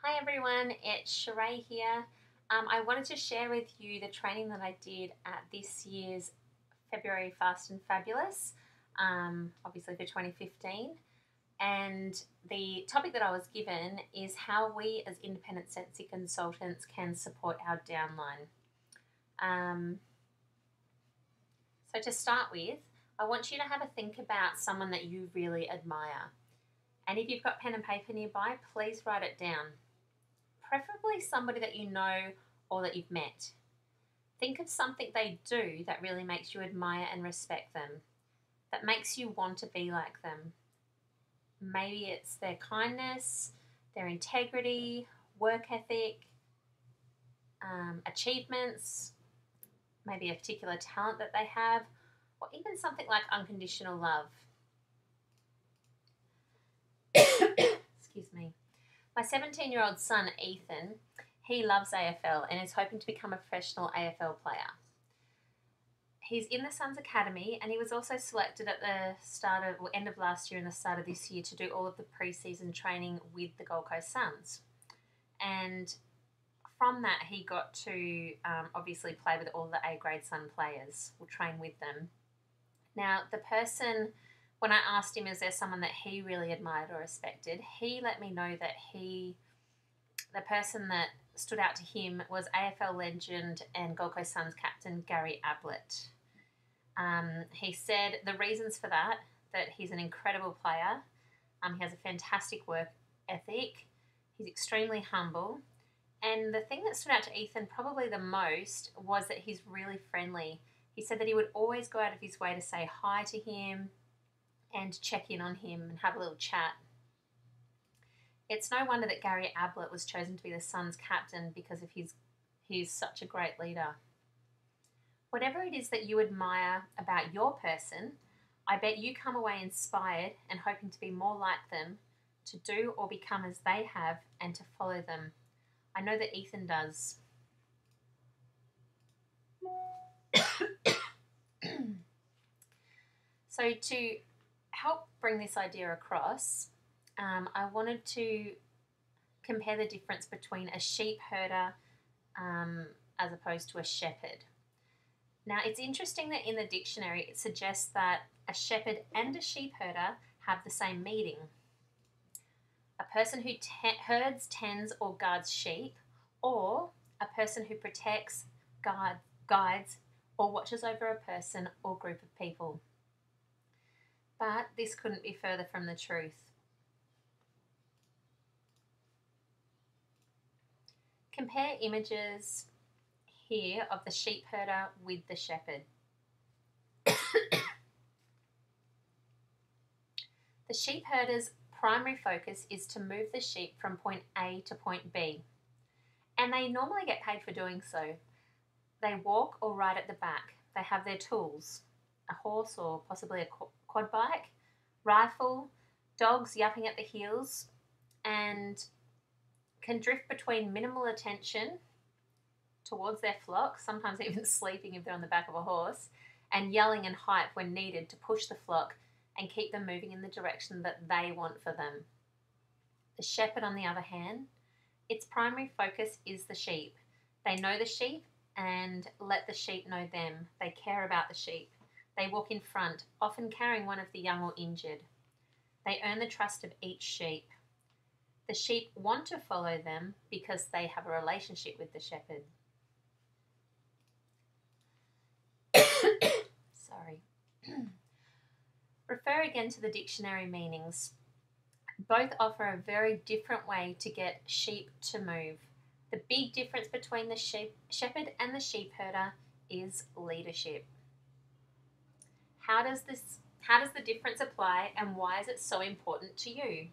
Hi everyone, it's Sherah here. I wanted to share with you the training that I did at this year's February Fast and Fabulous, obviously for 2015. And the topic that I was given is how we as independent Scentsy consultants can support our downline. So to start with, I want you to have a think about someone that you really admire. And if you've got pen and paper nearby, please write it down. Preferably somebody that you know or that you've met. Think of something they do that really makes you admire and respect them, that makes you want to be like them. Maybe it's their kindness, their integrity, work ethic, achievements, maybe a particular talent that they have, or even something like unconditional love. Excuse me. My 17-year-old son, Ethan, he loves AFL and is hoping to become a professional AFL player. He's in the Suns Academy and he was also selected at the end of last year and the start of this year to do all of the pre-season training with the Gold Coast Suns. And from that, he got to obviously play with all the A-grade Sun players, or train with them. Now, the person, when I asked him, is there someone that he really admired or respected, he let me know that the person that stood out to him was AFL legend and Gold Coast Suns captain Gary Ablett. He said the reasons for that he's an incredible player, he has a fantastic work ethic, he's extremely humble, and the thing that stood out to Ethan probably the most was that he's really friendly. He said that he would always go out of his way to say hi to him and check in on him and have a little chat. It's no wonder that Gary Ablett was chosen to be the Suns captain because of he's such a great leader. Whatever it is that you admire about your person, I bet you come away inspired and hoping to be more like them, to do or become as they have, and to follow them. I know that Ethan does. So to help bring this idea across, I wanted to compare the difference between a sheepherder as opposed to a shepherd. Now, it's interesting that in the dictionary it suggests that a shepherd and a sheepherder have the same meaning. A person who herds, tends, or guards sheep, or a person who protects, guides, or watches over a person or group of people. But this couldn't be further from the truth. Compare images here of the sheepherder with the shepherd. The sheepherder's primary focus is to move the sheep from point A to point B, and they normally get paid for doing so. They walk or ride at the back. They have their tools, a horse or possibly a quad bike, rifle, dogs yapping at the heels, and can drift between minimal attention towards their flock, sometimes even sleeping if they're on the back of a horse, and yelling and hype when needed to push the flock and keep them moving in the direction that they want for them. The shepherd, on the other hand, its primary focus is the sheep. They know the sheep and let the sheep know them. They care about the sheep. They walk in front, often carrying one of the young or injured. They earn the trust of each sheep. The sheep want to follow them because they have a relationship with the shepherd. Sorry. Refer again to the dictionary meanings. Both offer a very different way to get sheep to move. The big difference between the shepherd and the sheepherder is leadership. How does the difference apply, and why is it so important to you?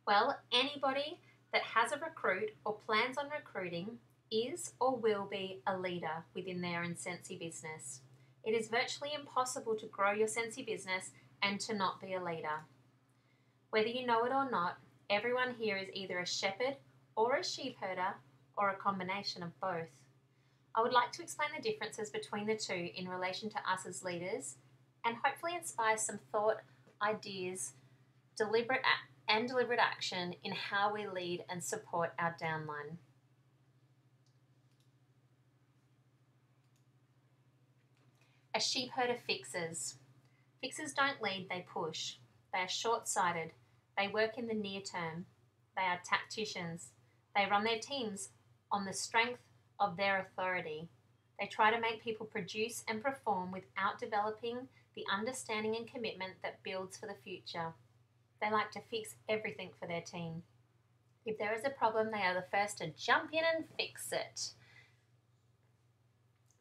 Well, anybody that has a recruit or plans on recruiting is or will be a leader within their Scentsy business. It is virtually impossible to grow your Scentsy business and to not be a leader. Whether you know it or not, everyone here is either a shepherd or a sheepherder or a combination of both. I would like to explain the differences between the two in relation to us as leaders and hopefully inspire some thought, ideas, deliberate and deliberate action in how we lead and support our downline. A sheepherder fixes. Fixers don't lead, they push. They are short-sighted. They work in the near term. They are tacticians. They run their teams on the strength of their authority. They try to make people produce and perform without developing the understanding and commitment that builds for the future. They like to fix everything for their team. If there is a problem, they are the first to jump in and fix it.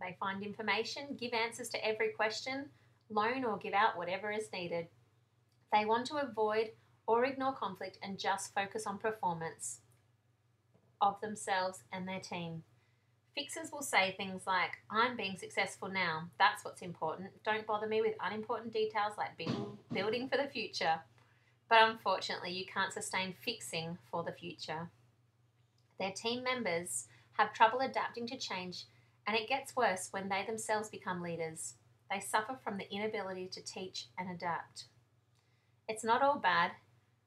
They find information, give answers to every question, loan or give out whatever is needed. They want to avoid or ignore conflict and just focus on performance of themselves and their team. Fixers will say things like, I'm being successful now, that's what's important. Don't bother me with unimportant details like building for the future. But unfortunately, you can't sustain fixing for the future. Their team members have trouble adapting to change, and it gets worse when they themselves become leaders. They suffer from the inability to teach and adapt. It's not all bad.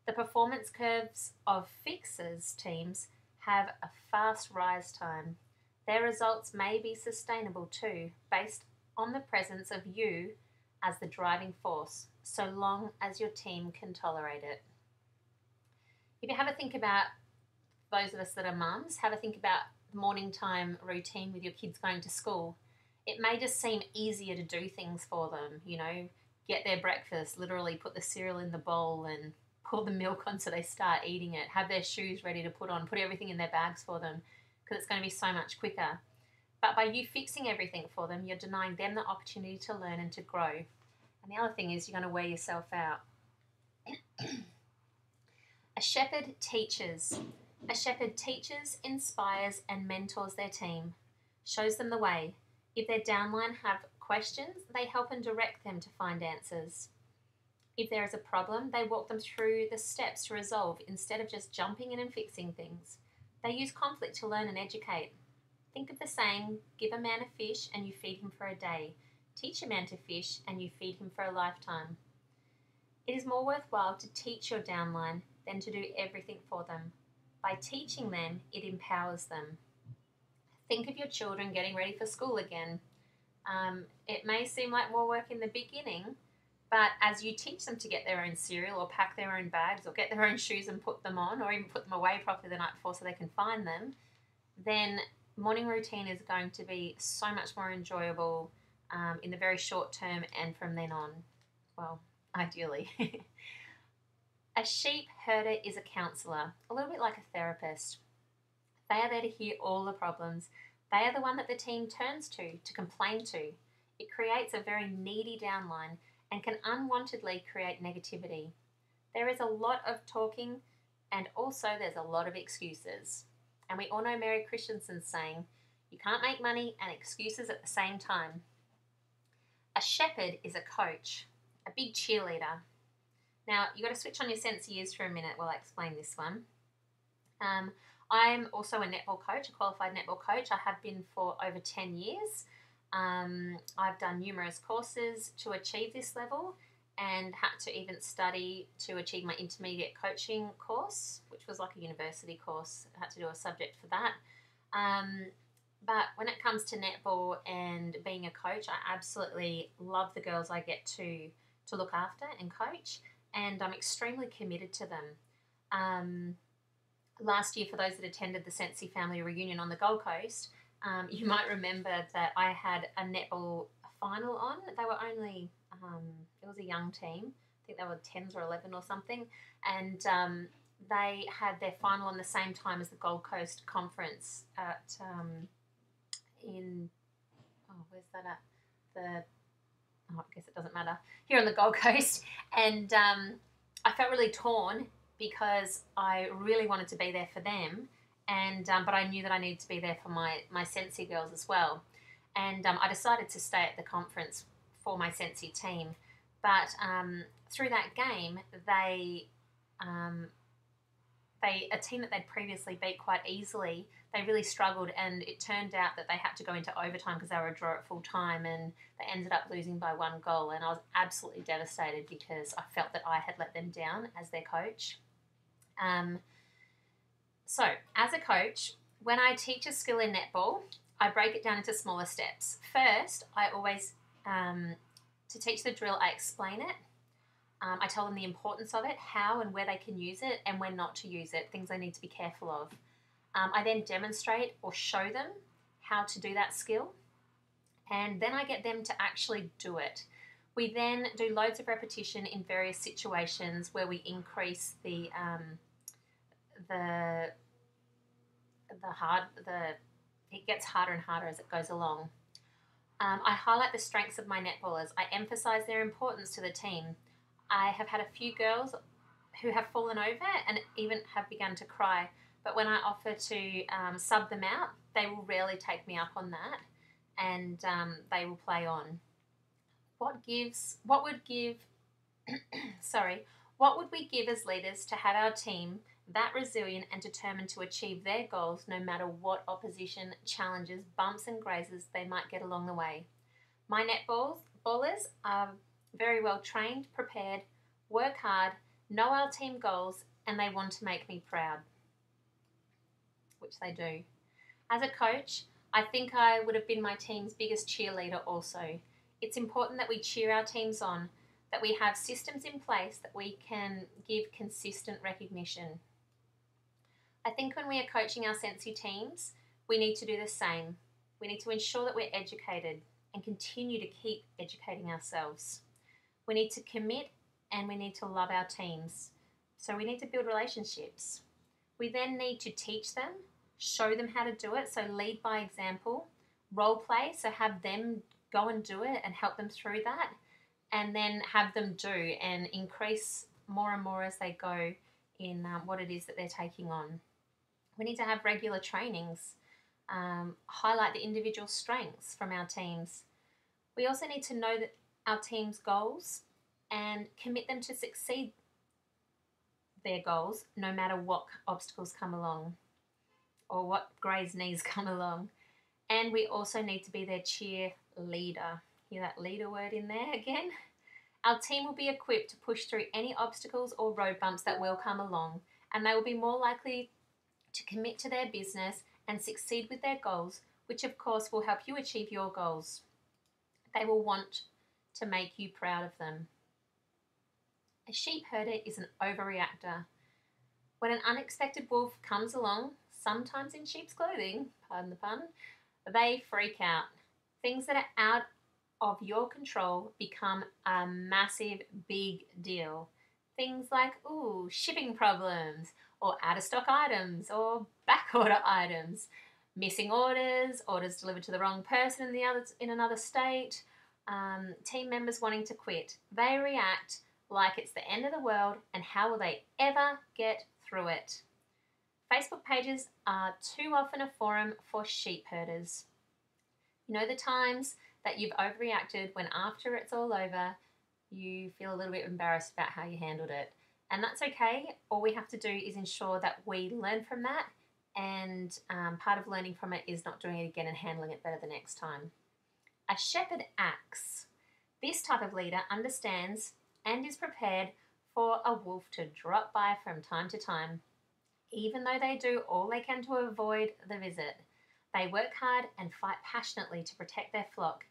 The performance curves of fixers' teams have a fast rise time. Their results may be sustainable too, based on the presence of you as the driving force, so long as your team can tolerate it. If you have a think about those of us that are mums, have a think about the morning time routine with your kids going to school. It may just seem easier to do things for them, get their breakfast, literally put the cereal in the bowl and pour the milk on so they start eating it, have their shoes ready to put on, put everything in their bags for them, because it's going to be so much quicker. But by you fixing everything for them, you're denying them the opportunity to learn and to grow. And the other thing is you're going to wear yourself out. A shepherd teaches. A shepherd teaches, inspires, and mentors their team, shows them the way. If their downline have questions, they help and direct them to find answers. If there is a problem, they walk them through the steps to resolve instead of just jumping in and fixing things. They use conflict to learn and educate. Think of the saying, give a man a fish and you feed him for a day. Teach a man to fish and you feed him for a lifetime. It is more worthwhile to teach your downline than to do everything for them. By teaching them, it empowers them. Think of your children getting ready for school again. It may seem like more work in the beginning, but as you teach them to get their own cereal or pack their own bags or get their own shoes and put them on or even put them away properly the night before so they can find them, then morning routine is going to be so much more enjoyable in the very short term and from then on. Well, ideally. A sheep herder is a counsellor, a little bit like a therapist. They are there to hear all the problems. They are the one that the team turns to complain to. It creates a very needy downline and can unwantedly create negativity. There is a lot of talking and also there's a lot of excuses. And we all know Mary Christensen's saying, you can't make money and excuses at the same time. A shepherd is a coach, a big cheerleader. Now, you've got to switch on your Scentsy ears for a minute while I explain this one. I'm also a netball coach, a qualified netball coach. I have been for over 10 years. I've done numerous courses to achieve this level and had to even study to achieve my intermediate coaching course, which was like a university course. I had to do a subject for that. But when it comes to netball and being a coach, I absolutely love the girls I get to look after and coach, and I'm extremely committed to them. Last year, for those that attended the Scentsy family reunion on the Gold Coast, you might remember that I had a netball final on. They were only, it was a young team. I think they were 10s or 11 or something. And they had their final on the same time as the Gold Coast conference at, where's that at? I guess it doesn't matter. Here on the Gold Coast. And I felt really torn because I really wanted to be there for them. But I knew that I needed to be there for my Scentsy girls as well. And I decided to stay at the conference for my Scentsy team. But through that game, a team that they'd previously beat quite easily, they really struggled, and it turned out that they had to go into overtime because they were a draw at full time, and they ended up losing by 1 goal. And I was absolutely devastated because I felt that I had let them down as their coach. So, as a coach, when I teach a skill in netball, I break it down into smaller steps. First, I always, to teach the drill, I explain it. I tell them the importance of it, how and where they can use it, and when not to use it, things they need to be careful of. I then demonstrate or show them how to do that skill, and then I get them to actually do it. We then do loads of repetition in various situations where we increase it gets harder and harder as it goes along. I highlight the strengths of my netballers. I emphasize their importance to the team. I have had a few girls who have fallen over and even have begun to cry, but when I offer to sub them out, they will rarely take me up on that, and they will play on. What would we give as leaders to have our team that resilient and determined to achieve their goals no matter what opposition, challenges, bumps and grazes they might get along the way? My netballers are very well trained, prepared, work hard, know our team goals, and they want to make me proud, which they do. As a coach, I think I would have been my team's biggest cheerleader also. It's important that we cheer our teams on, that we have systems in place that we can give consistent recognition. I think when we are coaching our Scentsy teams, we need to do the same. We need to ensure that we're educated and continue to keep educating ourselves. We need to commit and we need to love our teams. So we need to build relationships. We then need to teach them, show them how to do it, so lead by example, role play, so have them go and do it and help them through that, and then have them do and increase more and more as they go in what it is that they're taking on. We need to have regular trainings, highlight the individual strengths from our teams. We also need to know that our team's goals and commit them to succeed their goals no matter what obstacles come along or what Grey's knees come along. And we also need to be their cheerleader. Hear that leader word in there again? Our team will be equipped to push through any obstacles or road bumps that will come along, and they will be more likely to commit to their business and succeed with their goals, which of course will help you achieve your goals. They will want to make you proud of them. A sheepherder is an overreactor. When an unexpected wolf comes along, sometimes in sheep's clothing, pardon the pun, they freak out. Things that are out of your control become a massive, big deal. Things like, shipping problems, or out-of-stock items, or backorder items, missing orders, orders delivered to the wrong person in another state, team members wanting to quit. They react like it's the end of the world, and how will they ever get through it? Facebook pages are too often a forum for sheepherders. You know the times that you've overreacted when after it's all over, you feel a little bit embarrassed about how you handled it. And that's okay. All we have to do is ensure that we learn from that, and part of learning from it is not doing it again and handling it better the next time. A shepherd acts. This type of leader understands and is prepared for a wolf to drop by from time to time. Even though they do all they can to avoid the visit, they work hard and fight passionately to protect their flock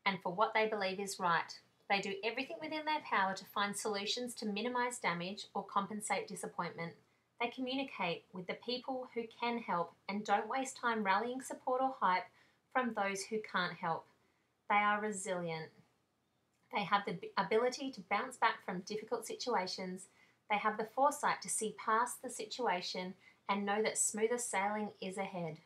and for what they believe is right. They do everything within their power to find solutions to minimise damage or compensate disappointment. They communicate with the people who can help and don't waste time rallying support or hype from those who can't help. They are resilient. They have the ability to bounce back from difficult situations. They have the foresight to see past the situation and know that smoother sailing is ahead.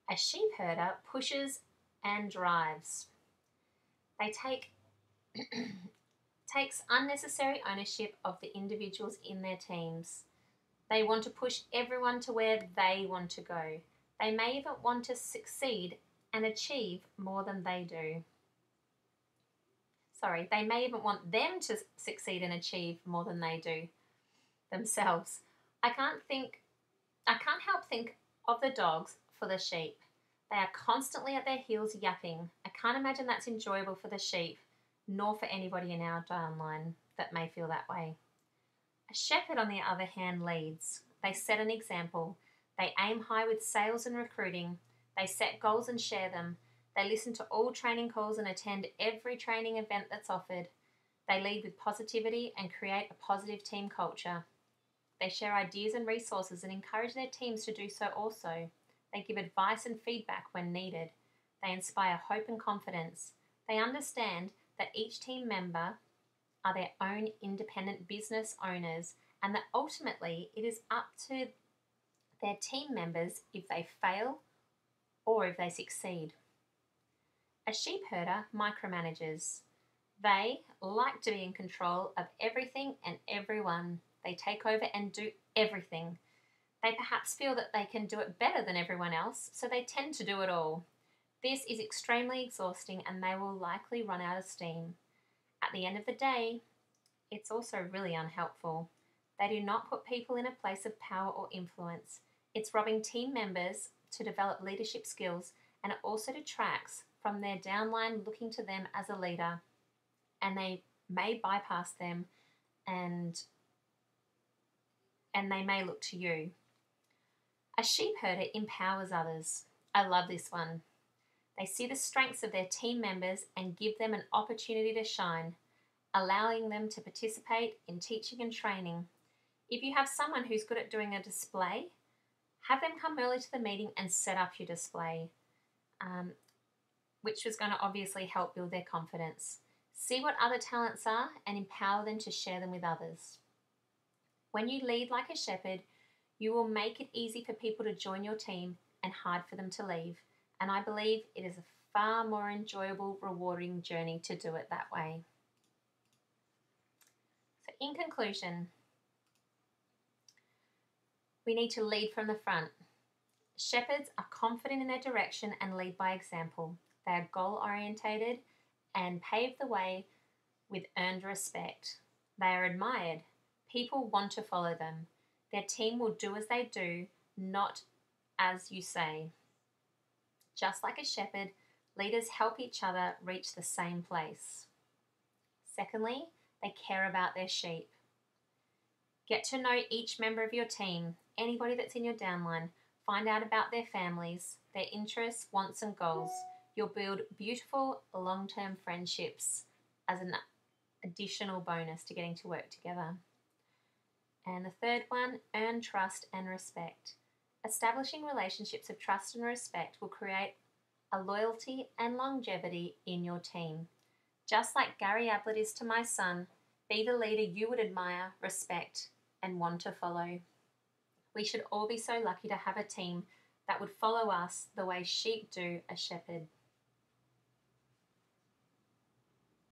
A sheepherder pushes and drives. They takes unnecessary ownership of the individuals in their teams. They want to push everyone to where they want to go. They may even want to succeed and achieve more than they do. They may even want them to succeed and achieve more than they do themselves. I can't help think of the dogs for the sheep. They are constantly at their heels yapping. I can't imagine that's enjoyable for the sheep, nor for anybody in our downline that may feel that way. A shepherd, on the other hand, leads. They set an example. They aim high with sales and recruiting. They set goals and share them. They listen to all training calls and attend every training event that's offered. They lead with positivity and create a positive team culture. They share ideas and resources and encourage their teams to do so also. They give advice and feedback when needed. They inspire hope and confidence. They understand that each team member are their own independent business owners and that ultimately it is up to their team members if they fail or if they succeed. A sheepherder micromanages. They like to be in control of everything and everyone. They take over and do everything. They perhaps feel that they can do it better than everyone else, so they tend to do it all. This is extremely exhausting and they will likely run out of steam. At the end of the day, it's also really unhelpful. They do not put people in a place of power or influence. It's robbing team members to develop leadership skills, and it also detracts from their downline looking to them as a leader, and they may bypass them and they may look to you. A sheepherder empowers others. I love this one. They see the strengths of their team members and give them an opportunity to shine, allowing them to participate in teaching and training. If you have someone who's good at doing a display, have them come early to the meeting and set up your display, which is going to obviously help build their confidence. See what other talents are and empower them to share them with others. When you lead like a shepherd, you will make it easy for people to join your team and hard for them to leave. And I believe it is a far more enjoyable, rewarding journey to do it that way. So in conclusion, we need to lead from the front. Shepherds are confident in their direction and lead by example. They are goal-orientated and pave the way with earned respect. They are admired. People want to follow them. Their team will do as they do, not as you say. Just like a shepherd, leaders help each other reach the same place. Secondly, they care about their sheep. Get to know each member of your team, anybody that's in your downline. Find out about their families, their interests, wants and goals. You'll build beautiful long-term friendships as an additional bonus to getting to work together. And the third one, earn trust and respect. Establishing relationships of trust and respect will create a loyalty and longevity in your team. Just like Gary Ablett is to my son, be the leader you would admire, respect, and want to follow. We should all be so lucky to have a team that would follow us the way sheep do a shepherd.